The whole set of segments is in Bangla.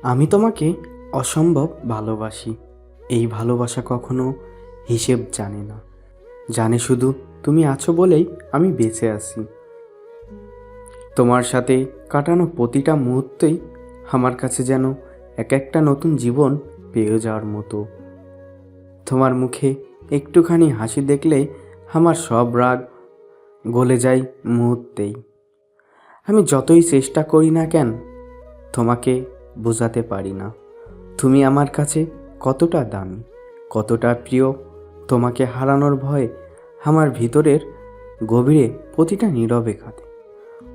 আমি তোমাকে অসম্ভব ভালোবাসি। এই ভালোবাসা কখনো হিসেব জানে না, জানে শুধু তুমি আছো বলেই আমি বেঁচে আছি। তোমার সাথে কাটানো প্রতিটা মুহূর্তেই আমার কাছে যেন এক একটা নতুন জীবন পেয়ে যাওয়ার মতো। তোমার মুখে একটুখানি হাসি দেখলে আমার সব রাগ গলে যায় মুহূর্তেই। আমি যতই চেষ্টা করি না কেন, তোমাকে বোঝাতে পারি না তুমি আমার কাছে কতটা দামি, কতটা প্রিয়। তোমাকে হারানোর ভয়ে আমার ভিতরের গভীরে প্রতিটা নীরবে কাঁদে,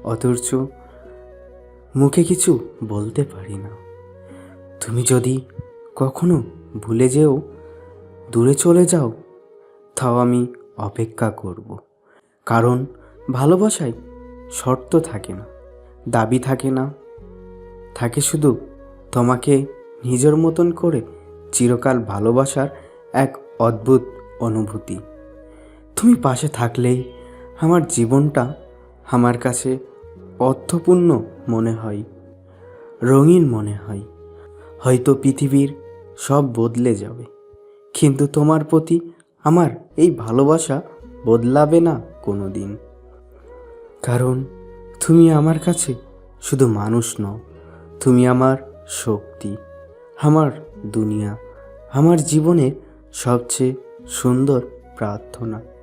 অথচ মুখে কিছু বলতে পারি না। তুমি যদি কখনো ভুলে যেও, দূরে চলে যাও, তাও আমি অপেক্ষা করব। কারণ ভালোবাসায় শর্ত থাকে না, দাবি থাকে না, থাকে শুধু তোমাকে নিজের মতন করে চিরকাল ভালোবাসার এক অদ্ভুত অনুভূতি। তুমি পাশে থাকলেই আমার জীবনটা আমার কাছে অর্থপূর্ণ মনে হয়, রঙিন মনে হয়। হয়তো পৃথিবীর সব বদলে যাবে, কিন্তু তোমার প্রতি আমার এই ভালোবাসা বদলাবে না কোনো দিন। কারণ তুমি আমার কাছে শুধু মানুষ নও, তুমি আমার শক্তি, আমার দুনিয়া, আমার জীবনের সবচেয়ে সুন্দর প্রার্থনা।